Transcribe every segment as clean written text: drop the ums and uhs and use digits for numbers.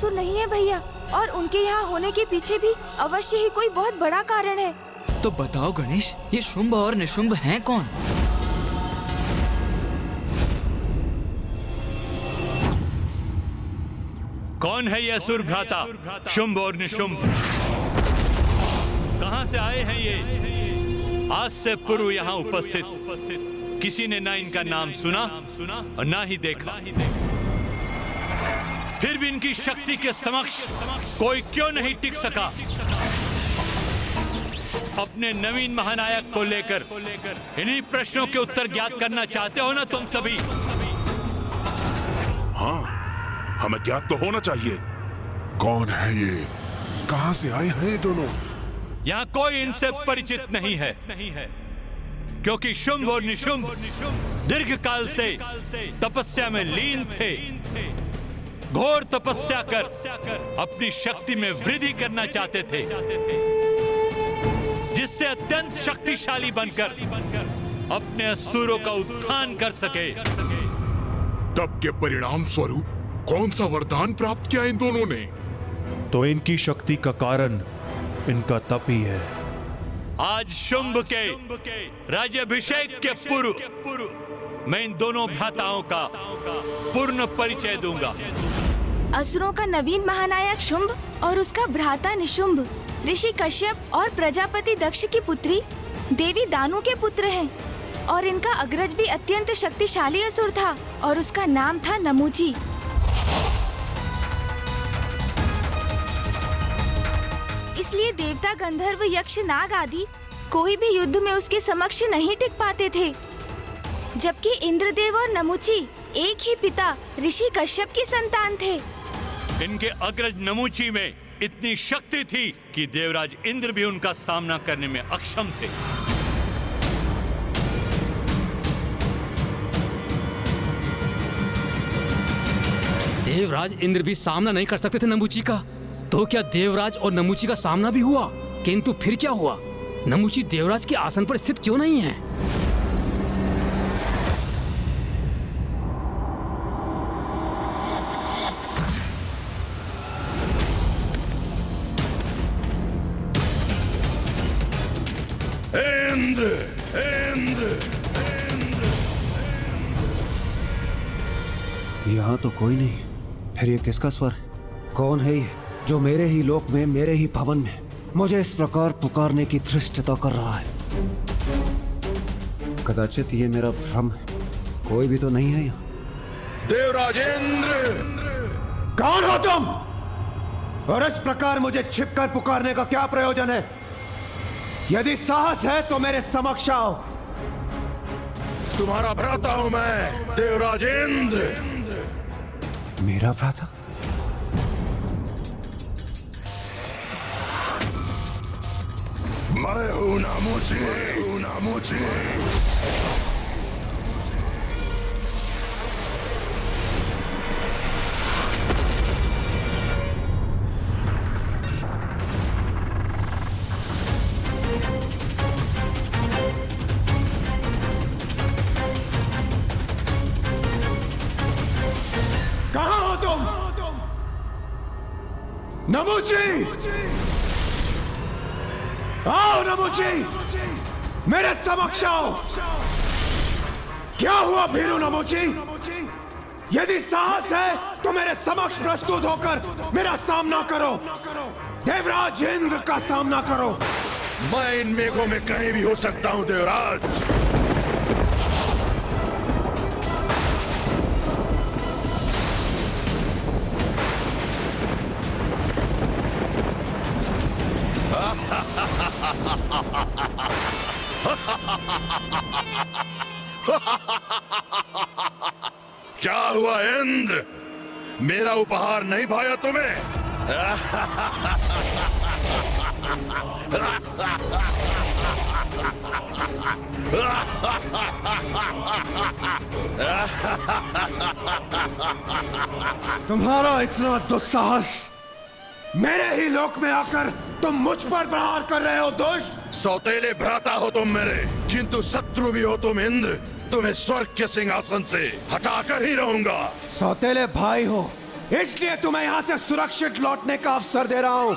असुर नहीं है भैया, और उनके यहाँ होने के पीछे भी अवश्य ही कोई बहुत बड़ा कारण है। तो बताओ गणेश, ये शुंभ और निशुंभ हैं कौन? कौन है ये असुर भ्राता शुंभ और निशुंभ? कहां से आए हैं ये? आज से पूर्व यहाँ उपस्थित किसी ने ना इनका नाम सुना और ना ही देखा। फिर भी इनकी शक्ति के समक्ष कोई क्यों नहीं टिक सका? अपने नवीन महानायक को लेकर इन्हीं प्रश्नों के उत्तर ज्ञात करना चाहते हो ना तुम सभी? हाँ, हमें ज्ञात तो होना चाहिए। कौन है ये? कहां से आए हैं ये दोनों? यहाँ कोई इनसे परिचित नहीं है, क्योंकि शुंभ और निशुंभ दीर्घ काल से तपस्या में लीन थे। घोर तपस्या कर अपनी शक्ति में वृद्धि करना चाहते थे, जिससे अत्यंत शक्तिशाली बनकर अपने असुरों का उत्थान कर सके। तब के परिणाम स्वरूप कौन सा वरदान प्राप्त किया इन दोनों ने? तो इनकी शक्ति का कारण इनका तप ही है। आज शुंभ के राज्याभिषेक के पूर्व मैं इन दोनों भ्राताओं का पूर्ण परिचय दूंगा। असुरों का नवीन महानायक शुंभ और उसका भ्राता निशुंभ ऋषि कश्यप और प्रजापति दक्ष की पुत्री देवी दानु के पुत्र हैं, और इनका अग्रज भी अत्यंत शक्तिशाली असुर था और उसका नाम था नमूची। इसलिए देवता, गंधर्व, यक्ष, नाग आदि कोई भी युद्ध में उसके समक्ष नहीं टिक पाते थे, जबकि इंद्रदेव और नमूची एक ही पिता ऋषि कश्यप की संतान थे। इनके अग्रज नमूची में इतनी शक्ति थी कि देवराज इंद्र भी उनका सामना करने में अक्षम थे। देवराज इंद्र भी सामना नहीं कर सकते थे नमूची का, तो क्या देवराज और नमूची का सामना भी हुआ? किंतु फिर क्या हुआ? नमूची देवराज के आसन पर स्थित क्यों नहीं है? इंद्र, इंद्र, यहाँ तो कोई नहीं। फिर ये किसका स्वर? कौन है ये जो मेरे ही लोक में, मेरे ही भवन में मुझे इस प्रकार पुकारने की धृष्टता कर रहा है? कदाचित ये मेरा भ्रम है। कोई भी तो नहीं है यहाँ। देवराज इंद्र! कौन हो तुम? और इस प्रकार मुझे छिपकर पुकारने का क्या प्रयोजन है? यदि साहस है तो मेरे समक्ष आओ। तुम्हारा भ्राता हूं मैं, देवराज इंद्र। मेरा भ्राता? मैं हूं नमूची। कहां हो तुम? नमूची! आओ नमूची, मेरे समक्ष आओ। क्या हुआ भीरू नमूची? यदि साहस है तो मेरे समक्ष प्रस्तुत होकर मेरा सामना करो। देवराज इंद्र का सामना करो। मैं इन मेघों में कहीं भी हो सकता हूं देवराज। क्या हुआ इंद्र? मेरा उपहार नहीं भाया तुम्हें? तुम्हारा इतना दुस्साहस! मेरे ही लोक में आकर तुम मुझ पर प्रहार कर रहे हो दुष्ट! सौतेले भ्राता हो तुम मेरे, किंतु शत्रु भी हो तुम इंद्र। तुम्हें स्वर्ग के सिंहासन से हटाकर ही रहूंगा। सौतेले भाई हो इसलिए तुम्हें यहाँ से सुरक्षित लौटने का अवसर दे रहा हूँ।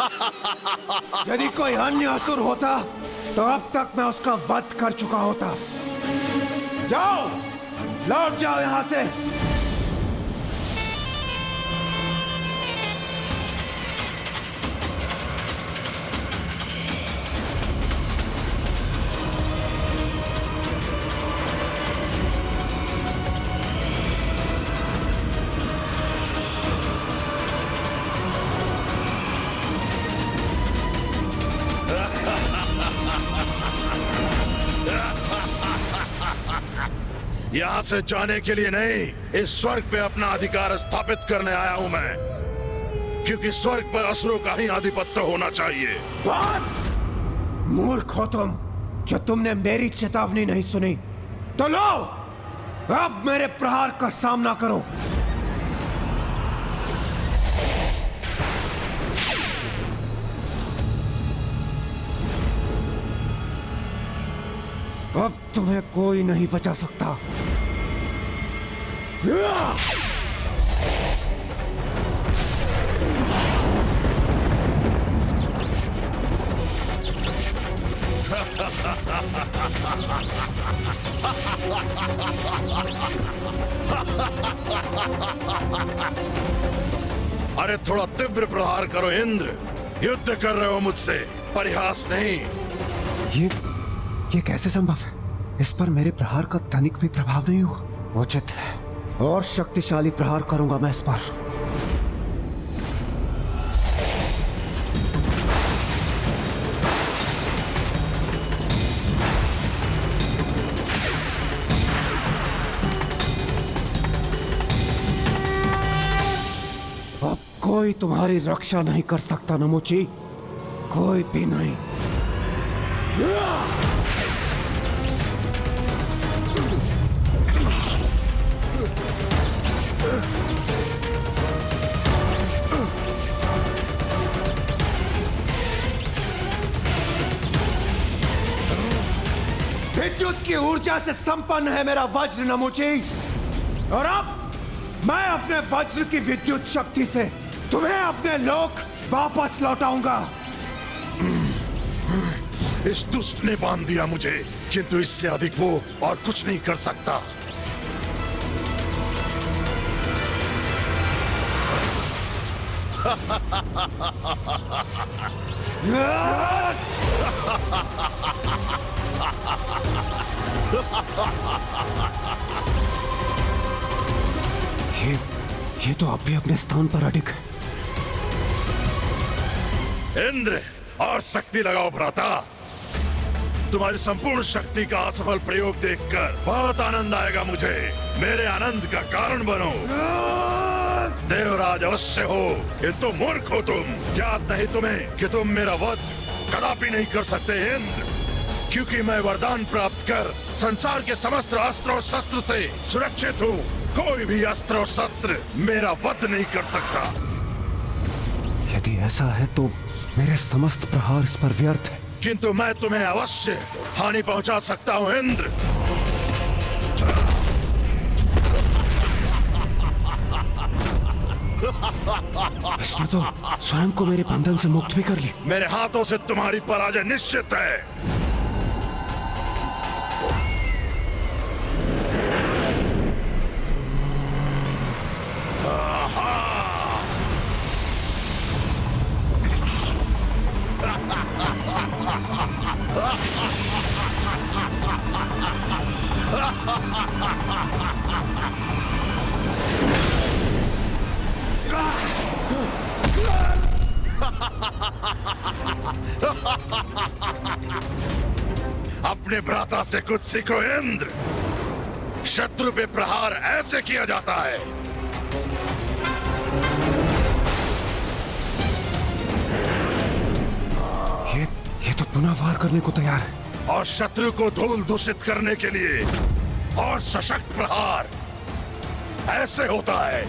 यदि कोई अन्य असुर होता तो अब तक मैं उसका वध कर चुका होता। जाओ, लौट जाओ यहाँ से। यहाँ से जाने के लिए नहीं, इस स्वर्ग पे अपना अधिकार स्थापित करने आया हूँ मैं, क्योंकि स्वर्ग पर असुरों का ही आधिपत्य होना चाहिए। बस! मूर्ख हो तुम, जो तुमने मेरी चेतावनी नहीं सुनी। तो लो, अब मेरे प्रहार का सामना करो। अब तुम्हें कोई नहीं बचा सकता। अरे थोड़ा तीव्र प्रहार करो इंद्र, युद्ध कर रहे हो मुझसे, परिहास नहीं। ये कैसे संभव है? इस पर मेरे प्रहार का तनिक भी प्रभाव नहीं हुआ। उचित है, और शक्तिशाली प्रहार करूंगा मैं इस पर। अब कोई तुम्हारी रक्षा नहीं कर सकता नमोची, कोई भी नहीं। विद्युत की ऊर्जा से संपन्न है मेरा वज्र नमोची, और अब मैं अपने वज्र की विद्युत शक्ति से तुम्हें अपने लोक वापस लौटाऊंगा। इस दुष्ट ने बांध दिया मुझे, किंतु इससे अधिक वो और कुछ नहीं कर सकता। ये तो अब भी अपने स्थान पर अडिग है। इंद्र, और शक्ति लगाओ भ्राता। तुम्हारी संपूर्ण शक्ति का असफल प्रयोग देखकर बहुत आनंद आएगा मुझे। मेरे आनंद का कारण बनो। देवराज अवश्य हो, किंतु मूर्ख हो तुम। याद नहीं तुम्हें कि तुम मेरा वध कदापि नहीं कर सकते इंद्र, क्योंकि मैं वरदान प्राप्त कर संसार के समस्त अस्त्र और शस्त्र से सुरक्षित हूँ। कोई भी अस्त्र और शस्त्र मेरा वध नहीं कर सकता। यदि ऐसा है तो मेरे समस्त प्रहार इस पर व्यर्थ है। किंतु मैं तुम्हें अवश्य हानि पहुंचा सकता हूँ इंद्र। इसने तो स्वयं को मेरे बंधन से मुक्त भी कर ली। मेरे हाथों से तुम्हारी पराजय निश्चित है। अपने भ्राता से कुछ सीखो इंद्र। शत्रु पे प्रहार ऐसे किया जाता है। ये तो पुनः वार करने को तैयार है। और शत्रु को धूल दूषित करने के लिए और सशक्त प्रहार ऐसे होता है।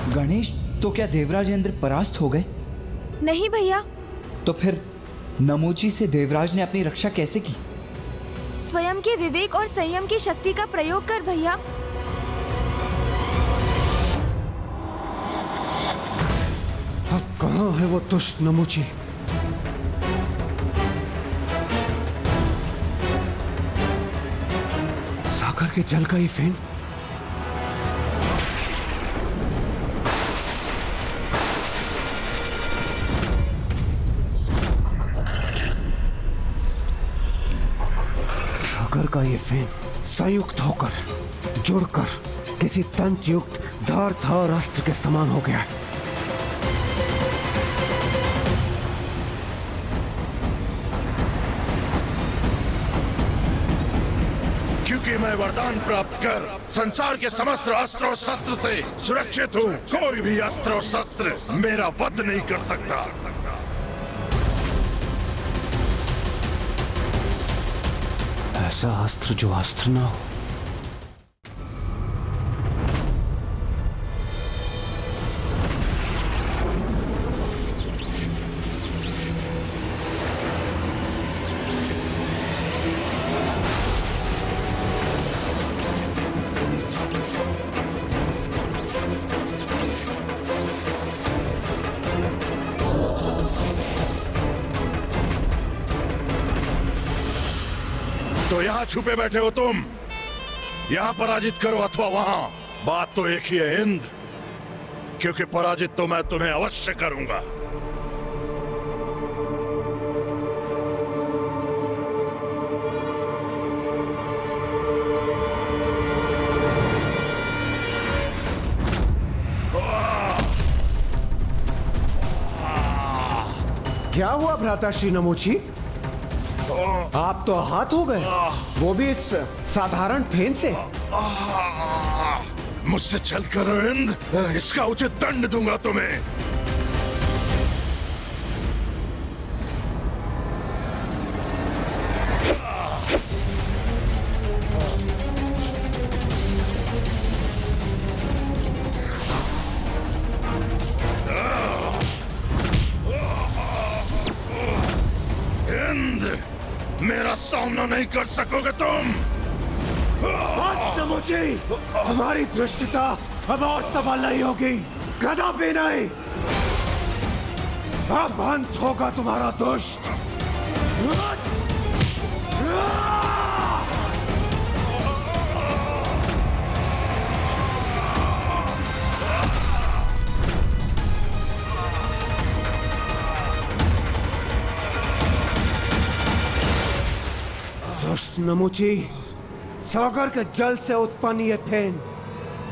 गणेश, तो क्या देवराज इंद्र परास्त हो गए? नहीं भैया, तो फिर नमूची से देवराज ने अपनी रक्षा कैसे की? स्वयं के विवेक और संयम की शक्ति का प्रयोग कर भैया। अब कहाँ है वो दुष्ट नमूची? सागर के जल का ये फेन? सागर का ये फेन संयुक्त होकर जुड़कर किसी तंत्र युक्त धारदार अस्त्र के समान हो गया है। क्योंकि मैं वरदान प्राप्त कर संसार के समस्त अस्त्र और शस्त्र से सुरक्षित हूँ, कोई भी अस्त्र और शस्त्र मेरा वध नहीं कर सकता। ऐसा अस्त्र जो अस्त्र ना हो। तो यहाँ छुपे बैठे हो तुम, यहाँ पराजित करो अथवा वहां, बात तो एक ही है इंद्र, क्योंकि पराजित तो मैं तुम्हें अवश्य करूंगा। क्या हुआ भ्राता श्री नमूची? आप तो आहत हो गए, वो भी इस साधारण फेन से। मुझसे छल कर रहे हो इंद्र, इसका उचित दंड दूंगा तुम्हें। इंद्र, मेरा सामना नहीं कर सकोगे तुम। बस नमूची, हमारी दृष्टता अब और सफल नहीं होगी, कदापि नहीं। अब अंत होगा तुम्हारा दुष्ट। दुष्ट नमूची, सागर के जल से उत्पन्न ये फेन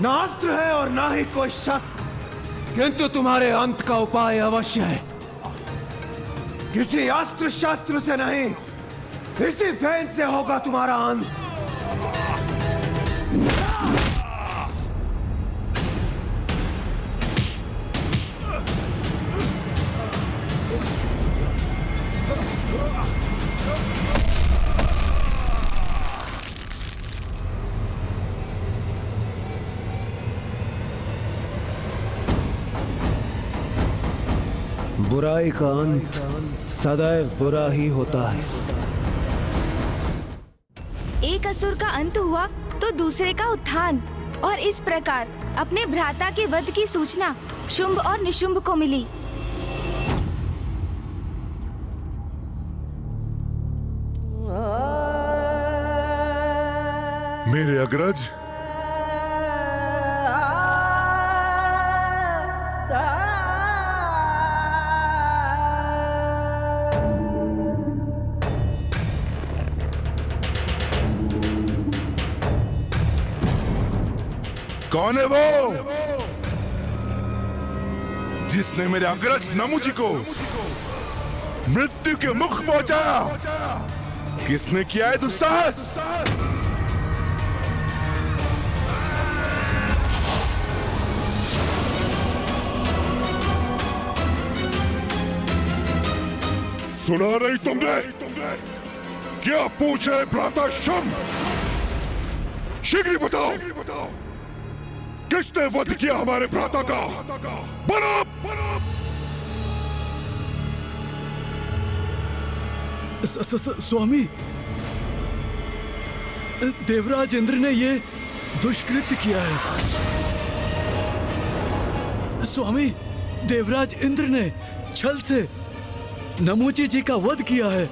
ना अस्त्र है और ना ही कोई शस्त्र, किंतु तुम्हारे अंत का उपाय अवश्य है। किसी अस्त्र शस्त्र से नहीं, इसी फेन से होगा तुम्हारा अंत। बुराई का अंत सदैव बुरा ही होता है। एक असुर का अंत हुआ तो दूसरे का उत्थान, और इस प्रकार अपने भ्राता के वध की सूचना शुंभ और निशुंभ को मिली। मेरे अग्रज, कौन है वो जिसने मेरे अग्रज नमूची को मृत्यु के मुख पहुंचाया? किसने किया है दुस्साहस? सुना नहीं तुमने? क्या पूछे भ्राता शुंभ? शीघ्र बताओ, किसने वध किया हमारे भ्राता का? बोलो! स्वामी, देवराज इंद्र ने ये दुष्कृत्य किया है। स्वामी, देवराज इंद्र ने छल से नमूची जी का वध किया है।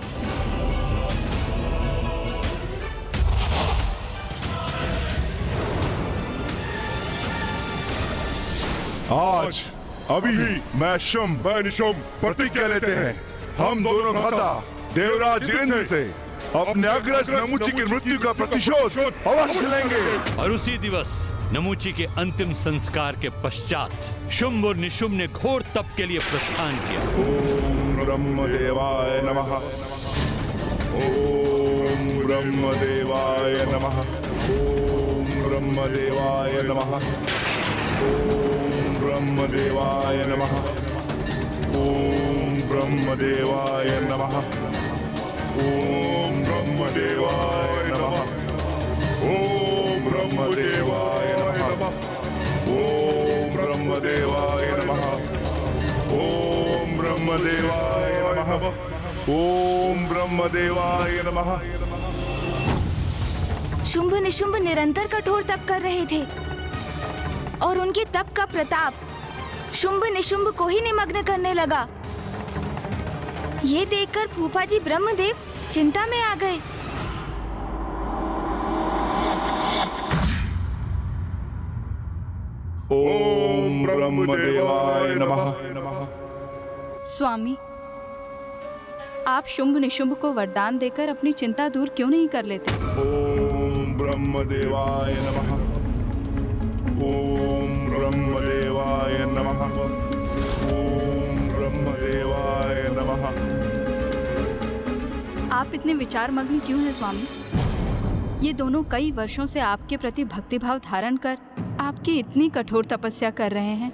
आज अभी मैं शुंभ निशुंभ प्रतिज्ञा लेते हैं, हम दोनों भ्राता देवराज इंद्र से अपने अग्रज नमूची की मृत्यु का प्रतिशोध अवश्य लेंगे। और उसी दिवस नमूची के अंतिम संस्कार के पश्चात शुंभ और निशुंभ ने घोर तप के लिए प्रस्थान किया। ओम ब्रह्मदेवाय नमः। ओम ब्रह्मदेवाय नमः। ओम ब्रह्मदेवाय नमः। ओम ब्रह्मदेवाय नमः। ओम ब्रह्मदेवाय नमः। ओम ब्रह्मदेवाय नमः। ओम ब्रह्मदेवाय नमः। ओम ब्रह्मदेवाय नमः। ओम ब्रह्मदेवाय नमः। ओम ब्रह्मदेवाय नमः। शुंभ निशुंभ निरंतर कठोर तप कर रहे थे और उनके तप का प्रताप शुंभ निशुंभ को ही निमग्न करने लगा। ये देखकर फूफा जी ब्रह्मदेव चिंता में आ गए। ओम ब्रह्मदेवाय नमः। स्वामी, आप शुंभ निशुंभ को वरदान देकर अपनी चिंता दूर क्यों नहीं कर लेते? ओम ब्रह्मदेवाय नमः। ओम ब्रह्मदेवाय नमः। ओम ब्रह्मदेवाय नमः। आप इतने विचार मग्न क्यों हैं स्वामी? ये दोनों कई वर्षों से आपके प्रति भक्तिभाव धारण कर आपकी इतनी कठोर तपस्या कर रहे हैं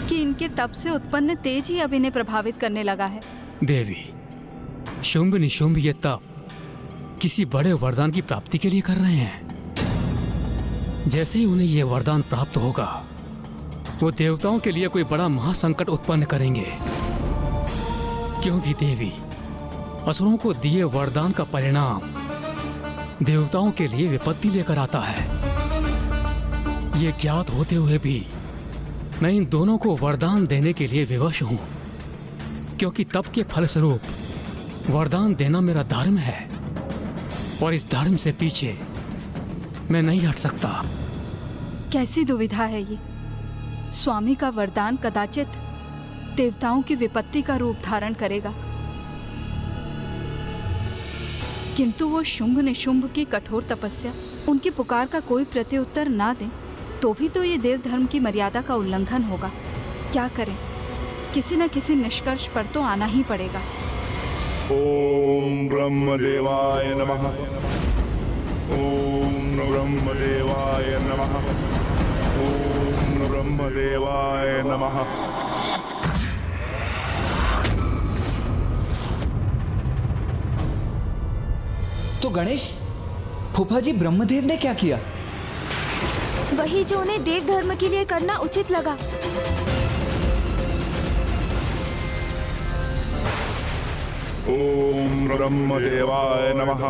कि इनके तप से उत्पन्न तेज ही अब इन्हें प्रभावित करने लगा है। देवी, शुंभ निशुंभ ये तप किसी बड़े वरदान की प्राप्ति के लिए कर रहे हैं। जैसे ही उन्हें यह वरदान प्राप्त होगा, वो देवताओं के लिए कोई बड़ा महासंकट उत्पन्न करेंगे। क्योंकि देवी, असुरों को दिए वरदान का परिणाम देवताओं के लिए विपत्ति लेकर आता है। ये ज्ञात होते हुए भी मैं इन दोनों को वरदान देने के लिए विवश हूं, क्योंकि तप के फलस्वरूप वरदान देना मेरा धर्म है और इस धर्म से पीछे मैं नहीं हट सकता। कैसी दुविधा है ये? स्वामी का वरदान कदाचित देवताओं की विपत्ति का रूप धारण करेगा, किंतु वो शुंभ निशुंभ की कठोर तपस्या, उनकी पुकार का कोई प्रत्युत्तर ना दे तो भी तो ये देव धर्म की मर्यादा का उल्लंघन होगा। क्या करें, किसी न किसी निष्कर्ष पर तो आना ही पड़ेगा। ओम ब्रह्मदेवाय नमः। ओम ब्रह्मदेवाय नमः। ओम ब्रह्मदेवाय नमः। तो गणेश, फूफा जी ब्रह्मदेव ने क्या किया? वही जो उन्हें देव धर्म के लिए करना उचित लगा। ओम ब्रह्मदेवाय नमः।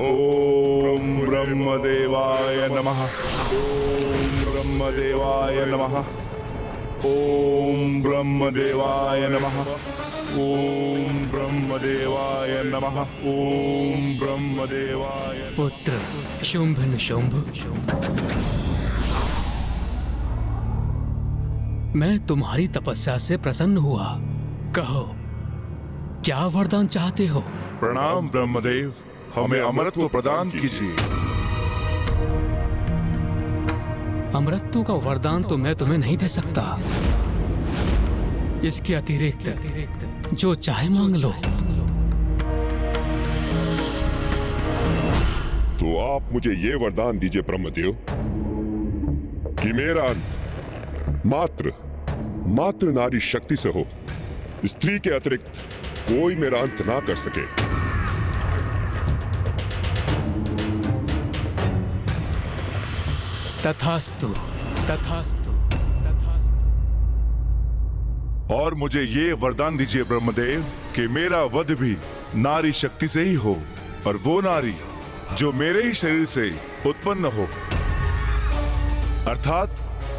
ओम ब्रह्मदेवाय नमः। ओम ब्रह्मदेवाय नमः। ओम ब्रह्मदेवाय नमः। ओम ब्रह्मदेवाय नमः। ओम ब्रह्मदेवाय। पुत्र शुंभ निशुंभ, मैं तुम्हारी तपस्या से प्रसन्न हुआ। कहो, क्या वरदान चाहते हो? प्रणाम ब्रह्मदेव, हमें अमरत्व प्रदान कीजिए। अमरत्व का वरदान तो मैं तुम्हें नहीं दे सकता। इसके अतिरिक्त जो चाहे मांग लो। तो आप मुझे ये वरदान दीजिए ब्रह्मदेव कि मेरा अंत मात्र नारी शक्ति से हो, स्त्री के अतिरिक्त कोई मेरा अंत ना कर सके। तथास्तु, तथास्तु। और मुझे ये वरदान दीजिए ब्रह्मदेव कि मेरा वध भी नारी शक्ति से ही हो, और वो नारी जो मेरे ही शरीर से उत्पन्न हो, अर्थात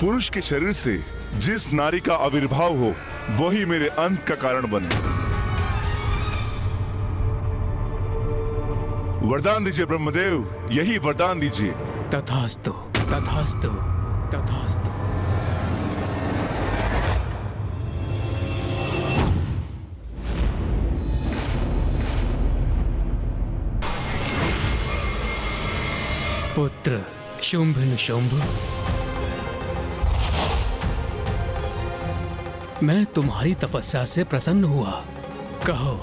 पुरुष के शरीर से जिस नारी का आविर्भाव हो वही मेरे अंत का कारण बने। वरदान दीजिए ब्रह्मदेव, यही वरदान दीजिए। तथास्तु, तथास्तु, तथास्तु। पुत्र शुंभ निशुंभ, मैं तुम्हारी तपस्या से प्रसन्न हुआ। कहो,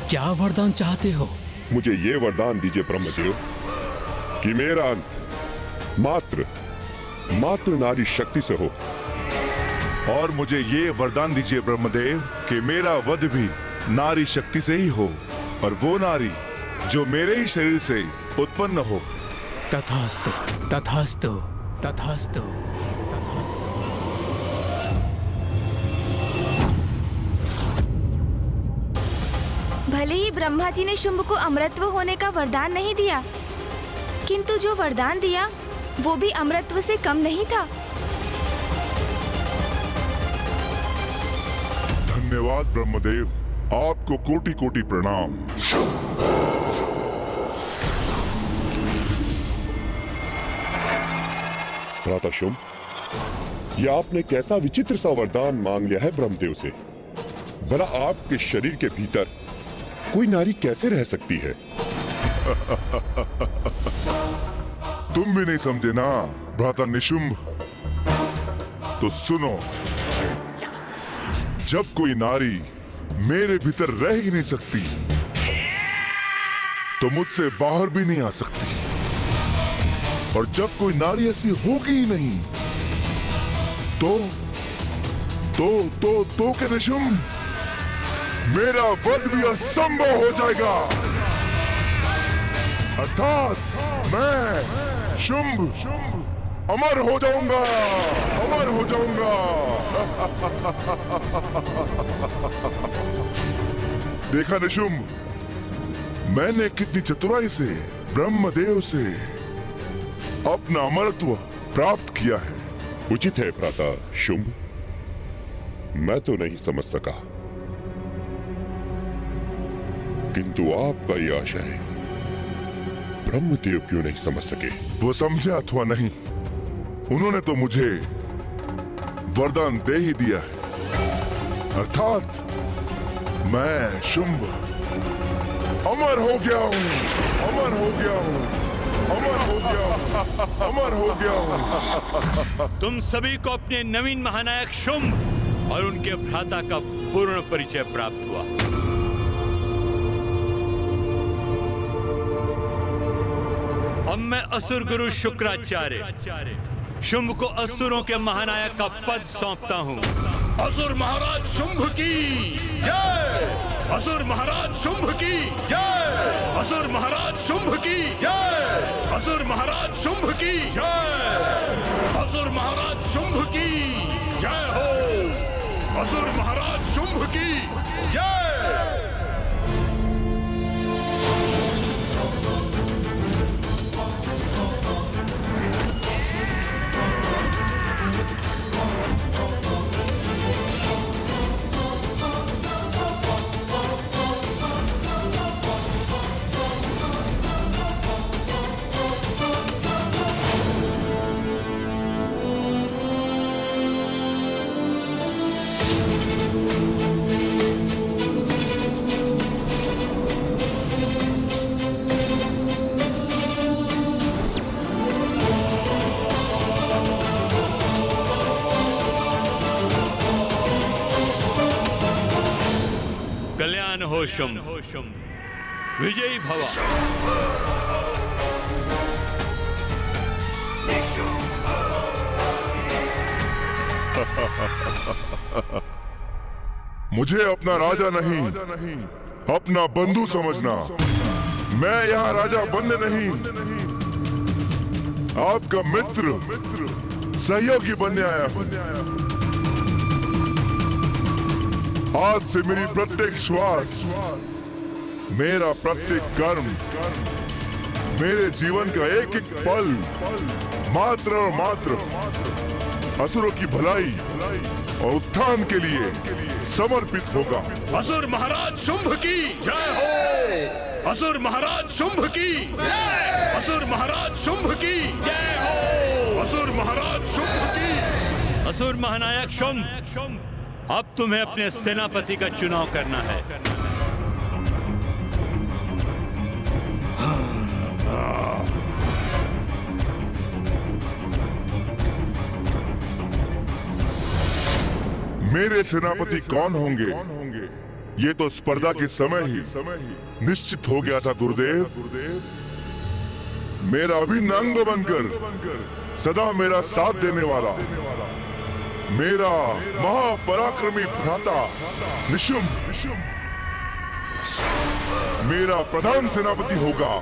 क्या वरदान चाहते हो? मुझे ये वरदान दीजिए ब्रह्मदेव कि मेरा अंत मात्र नारी शक्ति से हो। और मुझे ये वरदान दीजिए ब्रह्मदेव कि मेरा वध भी नारी शक्ति से ही हो, और वो नारी जो मेरे ही शरीर से उत्पन्न हो। तथास्तु, तथास्तु, तथास्तु, तथास्तु। भले ही ब्रह्मा जी ने शुंभ को अमरत्व होने का वरदान नहीं दिया, किंतु जो वरदान दिया वो भी अमरत्व से कम नहीं था। धन्यवाद ब्रह्मदेव, आपको कोटि कोटि प्रणाम। भ्राता शुंभ, यह आपने कैसा विचित्र सा वरदान मांग लिया है ब्रह्मदेव से। भला आपके शरीर के भीतर कोई नारी कैसे रह सकती है? तुम भी नहीं समझे ना भ्राता निशुंभ? तो सुनो, जब कोई नारी मेरे भीतर रह ही नहीं सकती तो मुझसे बाहर भी नहीं आ सकती, और जब कोई नारी ऐसी होगी ही नहीं तो क्या निशुंभ, मेरा वध भी असंभव हो जाएगा। अर्थात मैं शुंभ अमर हो जाऊंगा, अमर हो जाऊंगा। देखा निशुंभ, मैंने कितनी चतुराई से ब्रह्मदेव से अपना अमरत्व प्राप्त किया है। उचित है भ्राता शुंभ, मैं तो नहीं समझ सका, किंतु आपका यह आशय ब्रह्मदेव क्यों नहीं समझ सके? वो समझे अथवा नहीं, उन्होंने तो मुझे वरदान दे ही दिया है। अर्थात मैं शुंभ अमर हो गया हूँ, अमर हो गया हूँ, अमर हो गया हूँ, अमर हो गया हूँ। तुम सभी को अपने नवीन महानायक शुंभ और उनके भ्राता का पूर्ण परिचय प्राप्त हुआ। अब मैं असुर गुरु शुक्राचार्य शुंभ को असुरों के महानायक का पद सौंपता हूँ। असुर महाराज शुंभ की जय! असुर महाराज शुंभ की जय! असुर महाराज शुंभ की जय! असुर महाराज शुंभ की जय! असुर महाराज शुंभ की जय हो! असुर महाराज शुंभ की जय! कल्याण हो शुंभ, विजयी भव। मुझे अपना राजा नहीं, अपना बंधु समझना। मैं यहाँ राजा बनने नहीं, आपका मित्र, सहयोगी बनने आया हूँ। आज से मेरी प्रत्येक श्वास, मेरा प्रत्येक कर्म, मेरे जीवन का एक एक पल मात्र और मात्र असुरों की भलाई और उत्थान के लिए समर्पित होगा। असुर महाराज शुंभ की जय हो। असुर महाराज शुंभ की जय। असुर महाराज शुंभ की जय हो। असुर महाराज शुंभ की। असुर महानायक शुंभ, अब तुम्हें अपने सेनापति का चुनाव करना है। मेरे सेनापति कौन होंगे, ये तो स्पर्धा के समय ही निश्चित हो गया था गुरुदेव। मेरा अभिन्न अंग बनकर सदा मेरा साथ देने वाला मेरा महापराक्रमी भ्राता निशुंभ मेरा प्रधान सेनापति होगा।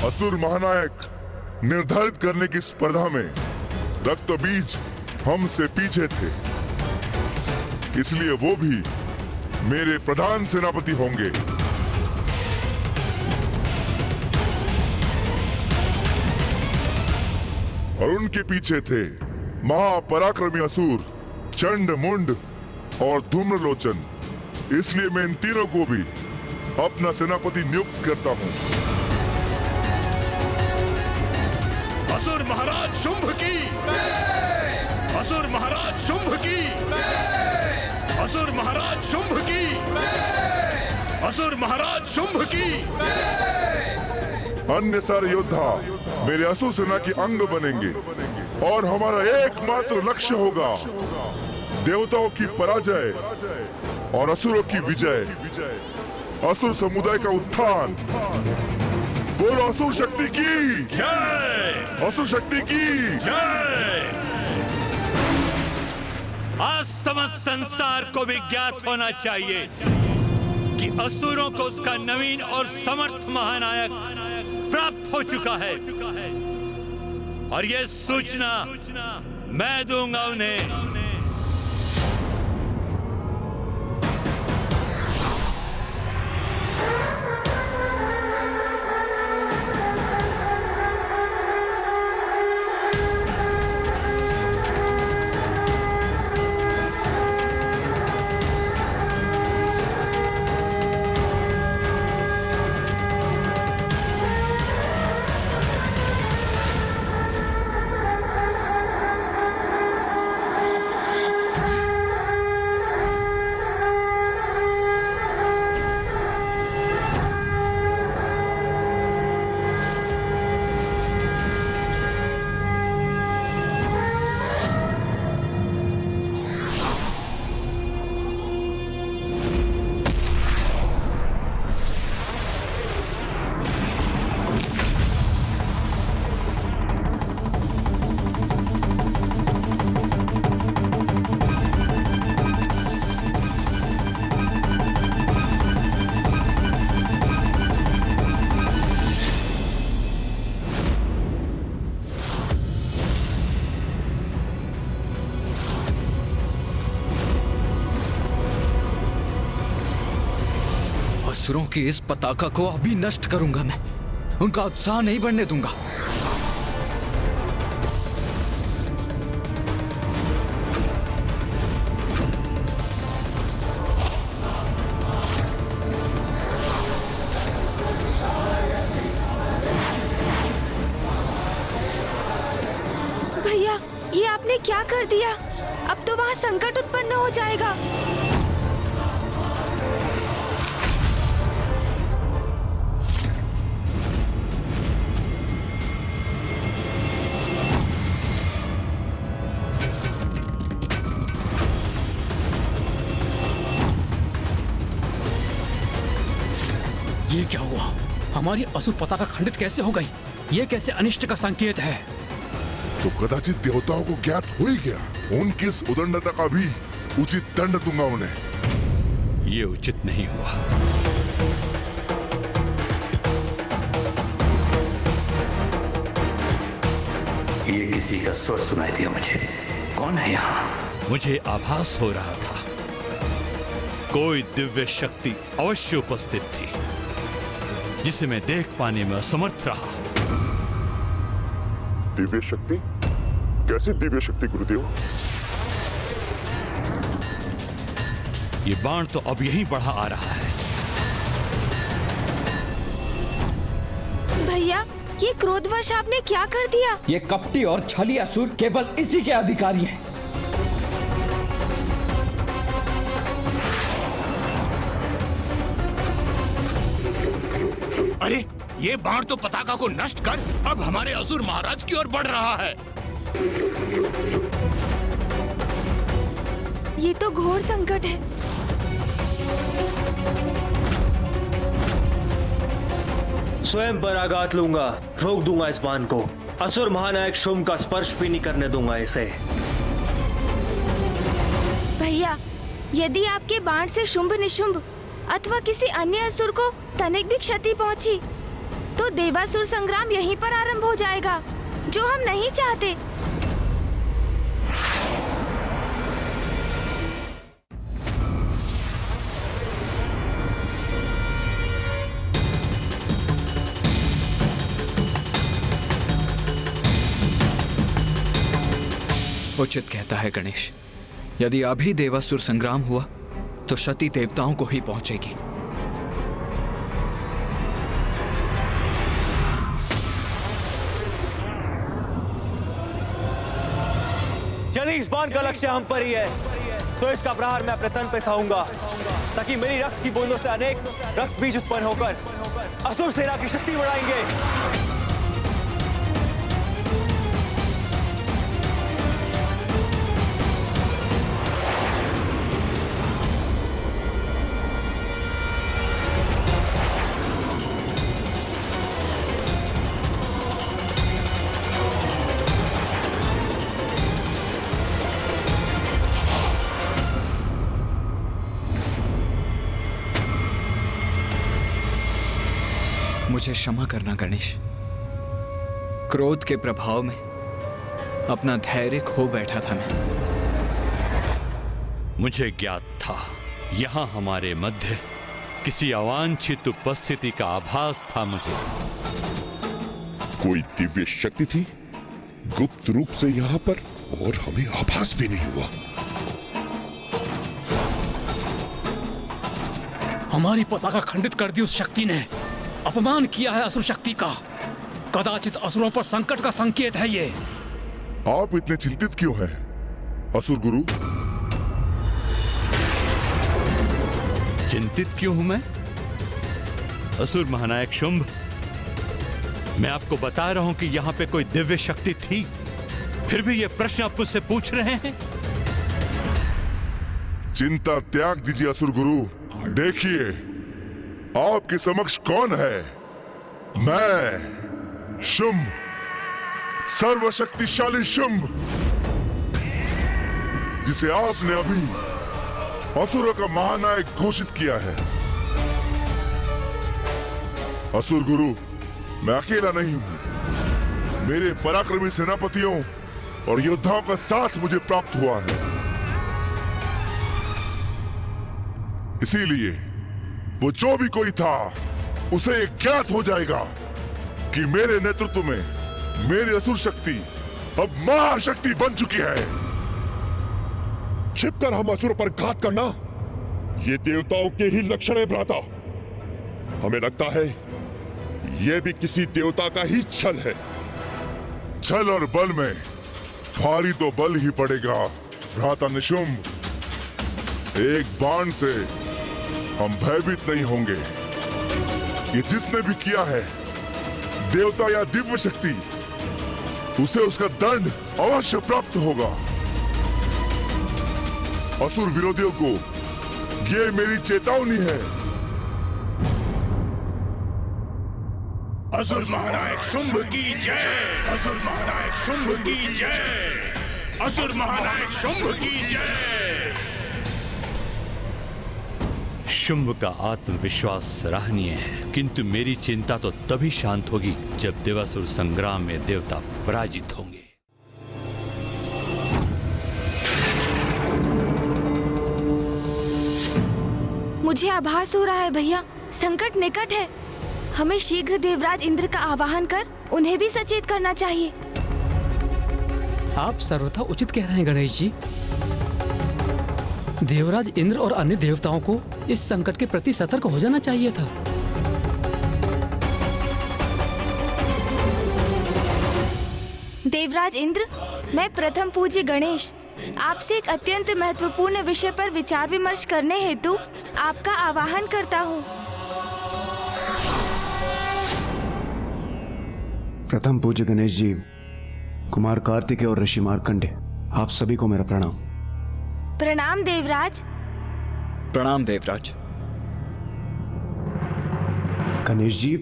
असुर महानायक निर्धारित करने की स्पर्धा में रक्त बीज हमसे पीछे थे, इसलिए वो भी मेरे प्रधान सेनापति होंगे। और उनके पीछे थे महापराक्रमी असुर चंड मुंड और धूम्रलोचन, इसलिए मैं इन तीनों को भी अपना सेनापति नियुक्त करता हूं। असुर महाराज शुंभ की जय। असुर महाराज शुंभ की जय। असुर महाराज शुंभ की जय। असुर महाराज शुंभ की जय। अन्य सारे योद्धा मेरे असुर सेना के अंग बनेंगे और हमारा एकमात्र लक्ष्य होगा देवताओं की पराजय और असुरों की विजय, असुर समुदाय का उत्थान। बोलो असुर शक्ति की जय। असुर शक्ति की जय। आज समस्त संसार को भी ज्ञात होना चाहिए कि असुरों को उसका नवीन और समर्थ महानायक प्राप्त हो चुका है, और यह सूचना मैं दूंगा उन्हें। असुरों की इस पताका को अभी नष्ट करूंगा मैं, उनका उत्साह नहीं बढ़ने दूंगा। भैया, ये आपने क्या कर दिया? अब तो वहाँ संकट उत्पन्न उत्पन्न हो जाएगा। ये क्या हुआ? हमारी असुर पताका खंडित कैसे हो गई? ये कैसे अनिष्ट का संकेत है? तो कदाचित देवताओं को ज्ञात हो ही गया। उनकी इस उदंडता का भी उचित दंड दूंगा उन्हें। ये उचित नहीं हुआ। ये किसी का स्वर सुनाई दिया मुझे। कौन है यहाँ? मुझे आभास हो रहा था कोई दिव्य शक्ति अवश्य उपस्थित थी जिसे मैं देख पाने में असमर्थ रहा। दिव्य शक्ति? कैसी दिव्य शक्ति गुरुदेव? ये बाण तो अब यहीं बढ़ा आ रहा है। भैया, ये क्रोधवश आपने क्या कर दिया? ये कपटी और छली असुर केवल इसी के अधिकारी हैं। अरे ये बाण तो पताका को नष्ट कर अब हमारे असुर महाराज की ओर बढ़ रहा है। ये तो घोर संकट है। स्वयं पर आघात लूंगा, रोक दूंगा इस बाण को। असुर महानायक शुंभ का स्पर्श भी नहीं करने दूंगा इसे। भैया, यदि आपके बाण से शुंभ निशुंभ अथवा किसी अन्य असुर को तनिक भी क्षति पहुंची तो देवासुर संग्राम यहीं पर आरंभ हो जाएगा, जो हम नहीं चाहते। उचित कहता है गणेश। यदि अभी देवासुर संग्राम हुआ तो क्षति देवताओं को ही पहुंचेगी। यदि इस बाण का लक्ष्य हम पर ही है तो इसका प्रहार मैं अपने तन पे सहाऊंगा ताकि मेरी रक्त की बूंदों से अनेक रक्त बीज उत्पन्न होकर असुर सेना की शक्ति बढ़ाएंगे। मुझे क्षमा करना गणेश। क्रोध के प्रभाव में अपना धैर्य खो बैठा था मैं। मुझे ज्ञात था यहाँ हमारे मध्य किसी अवांछित उपस्थिति का आभास था। मुझे कोई दिव्य शक्ति थी गुप्त रूप से यहाँ पर और हमें आभास भी नहीं हुआ। हमारी पताका खंडित कर दी उस शक्ति ने। अपमान किया है असुर शक्ति का। कदाचित असुरों पर संकट का संकेत है ये। आप इतने चिंतित क्यों हैं, असुर गुरु? चिंतित क्यों हूं मैं? असुर महानायक शुंभ, मैं आपको बता रहा हूं कि यहाँ पे कोई दिव्य शक्ति थी, फिर भी ये प्रश्न आप मुझसे पूछ रहे हैं। चिंता त्याग दीजिए असुर गुरु। देखिए आपके समक्ष कौन है। मैं शुंभ, सर्वशक्तिशाली शुंभ, जिसे आपने अभी असुरों का महानायक घोषित किया है। असुर गुरु, मैं अकेला नहीं हूं। मेरे पराक्रमी सेनापतियों और योद्धाओं का साथ मुझे प्राप्त हुआ है। इसीलिए वो जो भी कोई था उसे ज्ञात हो जाएगा कि मेरे नेतृत्व में मेरी असुर शक्ति अब महाशक्ति बन चुकी है। छिपकर हम असुर पर घात करना, ये देवताओं के ही लक्षण है भ्राता। हमें लगता है ये भी किसी देवता का ही छल है। छल और बल में भारी तो बल ही पड़ेगा भ्राता निशुंभ। एक बाण से हम भयभीत नहीं होंगे। ये जिसने भी किया है, देवता या दिव्य शक्ति, उसे उसका दंड अवश्य प्राप्त होगा। असुर विरोधियों को ये मेरी चेतावनी है। असुर महानायक शुंभ की जय। असुर महानायक शुंभ की जय। असुर महानायक शुंभ की जय। शुंभ का आत्मविश्वास सराहनीय है, किंतु मेरी चिंता तो तभी शांत होगी जब देवासुर संग्राम में देवता पराजित होंगे। मुझे आभास हो रहा है भैया, संकट निकट है। हमें शीघ्र देवराज इंद्र का आवाहन कर उन्हें भी सचेत करना चाहिए। आप सर्वथा उचित कह रहे हैं गणेश जी। देवराज इंद्र और अन्य देवताओं को इस संकट के प्रति सतर्क हो जाना चाहिए था। देवराज इंद्र, मैं प्रथम पूज्य गणेश आपसे एक अत्यंत महत्वपूर्ण विषय पर विचार विमर्श करने हेतु आपका आवाहन करता हूँ। प्रथम पूज्य गणेश जी, कुमार कार्तिकेय और ऋषि मार्कंडे, आप सभी को मेरा प्रणाम। प्रणाम देवराज। प्रणाम देवराज। गणेश जी,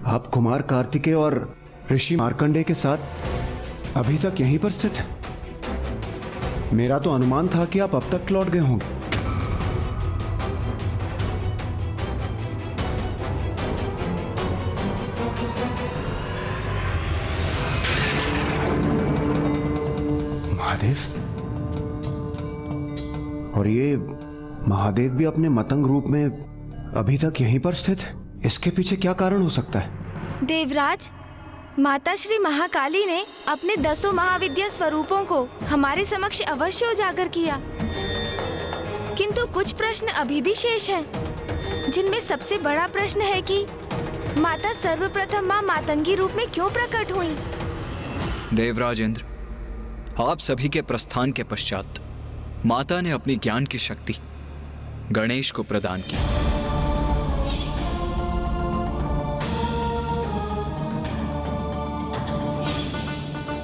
आप कुमार कार्तिकेय और ऋषि मार्कंडे के साथ अभी तक यहीं पर स्थित हैं। मेरा तो अनुमान था कि आप अब तक लौट गए होंगे। महादेव, और ये महादेव भी अपने मतंग रूप में अभी तक यहीं पर स्थित है। इसके पीछे क्या कारण हो सकता है? देवराज, माता श्री महाकाली ने अपने 10 महाविद्या स्वरूपों को हमारे समक्ष अवश्य उजागर किया, किंतु कुछ प्रश्न अभी भी शेष हैं, जिनमें सबसे बड़ा प्रश्न है कि माता सर्वप्रथम मां मातंगी रूप में क्यों प्रकट हुई? देवराज इंद्र, आप सभी के प्रस्थान के पश्चात माता ने अपनी ज्ञान की शक्ति गणेश को प्रदान की।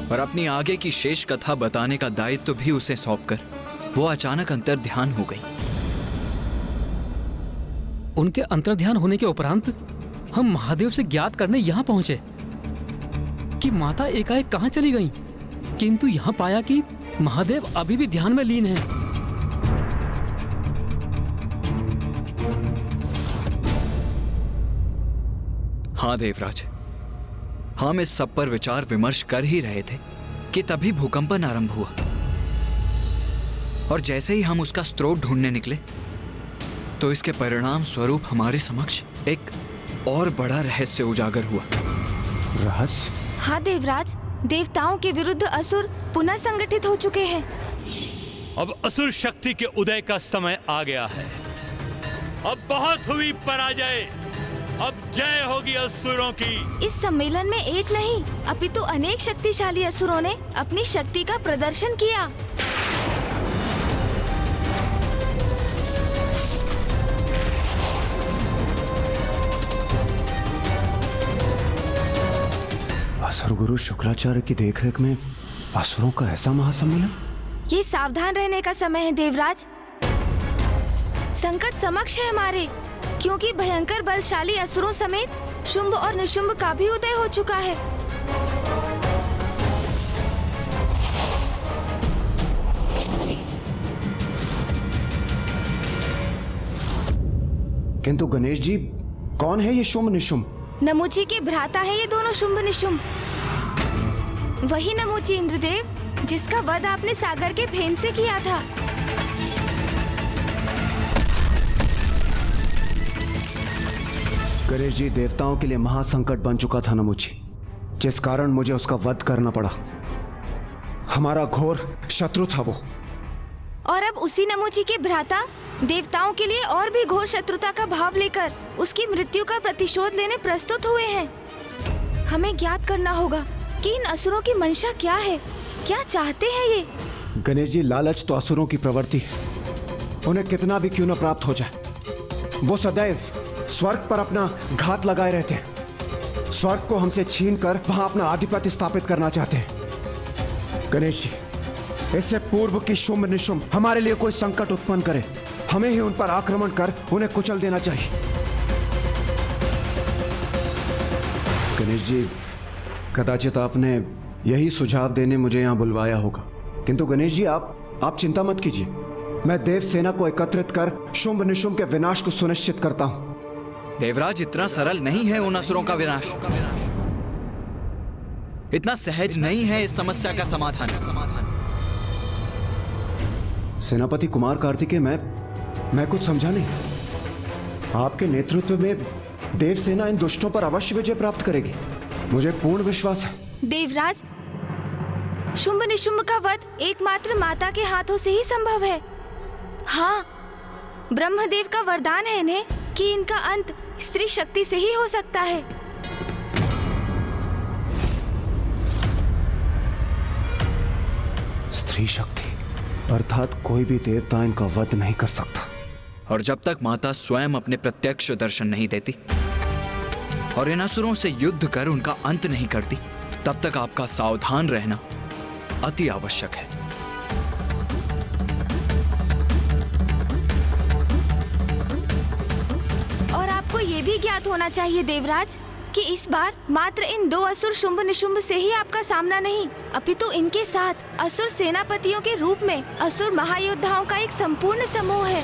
और अपनी आगे की शेष कथा बताने का दायित्व भी उसे सौंपकर वो अचानक अंतर्ध्यान हो गई। उनके अंतर्ध्यान होने के उपरांत हम महादेव से ज्ञात करने यहाँ पहुंचे कि माता एकाएक कहाँ चली गईं, किंतु यहाँ पाया कि महादेव अभी भी ध्यान में लीन हैं। हाँ देवराज, हम इस सब पर विचार विमर्श कर ही रहे थे कि तभी भूकंपन आरंभ हुआ, और जैसे ही हम उसका स्रोत ढूंढने निकले तो इसके परिणाम स्वरूप हमारे समक्ष एक और बड़ा रहस्य उजागर हुआ। रहस्य? हाँ देवराज, देवताओं के विरुद्ध असुर पुनः संगठित हो चुके हैं। अब असुर शक्ति के उदय का समय आ गया है। अब बहुत हुई पराजय, अब जय होगी असुरों की। इस सम्मेलन में एक नहीं अपितु अनेक शक्तिशाली असुरों ने अपनी शक्ति का प्रदर्शन किया। असुर गुरु शुक्राचार्य की देखरेख में असुरों का ऐसा महासम्मेलन? ये सावधान रहने का समय है देवराज। संकट समक्ष है हमारे, क्योंकि भयंकर बलशाली असुरों समेत शुंभ और निशुंभ का भी उदय हो चुका है। किंतु गणेश जी, कौन है ये शुंभ निशुंभ? नमूची के भ्राता है ये दोनों शुंभ निशुंभ। वही नमूची इंद्रदेव जिसका वध आपने सागर के फेन से किया था। गणेश जी, देवताओं के लिए महासंकट बन चुका था नमूची, जिस कारण मुझे उसका वध करना पड़ा। हमारा घोर शत्रु था वो। और अब उसी नमूची के भ्राता देवताओं के लिए और भी घोर शत्रुता का भाव लेकर उसकी मृत्यु का प्रतिशोध लेने प्रस्तुत हुए हैं। हमें ज्ञात करना होगा कि इन असुरों की मंशा क्या है, क्या चाहते हैं ये। गणेश जी, लालच तो असुरों की प्रवृत्ति है, उन्हें कितना भी क्यों न प्राप्त हो जाए, वो सदैव स्वर्ग पर अपना घात लगाए रहते हैं। स्वर्ग को हमसे छीनकर वहां अपना आधिपत्य स्थापित करना चाहते हैं। गणेश जी, इससे पूर्व की शुंभ निशुंभ हमारे लिए कोई संकट उत्पन्न करे, हमें ही उन पर आक्रमण कर उन्हें कुचल देना चाहिए। गणेश जी, कदाचित आपने यही सुझाव देने मुझे यहां बुलवाया होगा, किंतु गणेश जी आप चिंता मत कीजिए। मैं देव सेना को एकत्रित कर शुंभ निशुंभ के विनाश को सुनिश्चित करता हूं। देवराज, इतना सरल नहीं है उन असुरों का विनाश, इतना सहज नहीं है इस समस्या का समाधान। सेनापति कुमार कार्तिकेय, मैं कुछ समझा नहीं। आपके नेतृत्व में देव सेना इन दुष्टों पर अवश्य विजय प्राप्त करेगी, मुझे पूर्ण विश्वास है। देवराज, शुंभ निशुंभ का वध एकमात्र माता के हाथों से ही संभव है। हाँ, ब्रह्मदेव का वरदान है इन्हें कि इनका अंत स्त्री शक्ति से ही हो सकता है। स्त्री शक्ति अर्थात कोई भी देवता इनका वध नहीं कर सकता। और जब तक माता स्वयं अपने प्रत्यक्ष दर्शन नहीं देती और इन असुरों से युद्ध कर उनका अंत नहीं करती, तब तक आपका सावधान रहना अति आवश्यक है। और आपको ये भी ज्ञात होना चाहिए देवराज कि इस बार मात्र इन 2 असुर शुंभ निशुंभ से ही आपका सामना नहीं, अपितु इनके साथ असुर सेनापतियों के रूप में असुर महायोद्धाओं का एक संपूर्ण समूह है।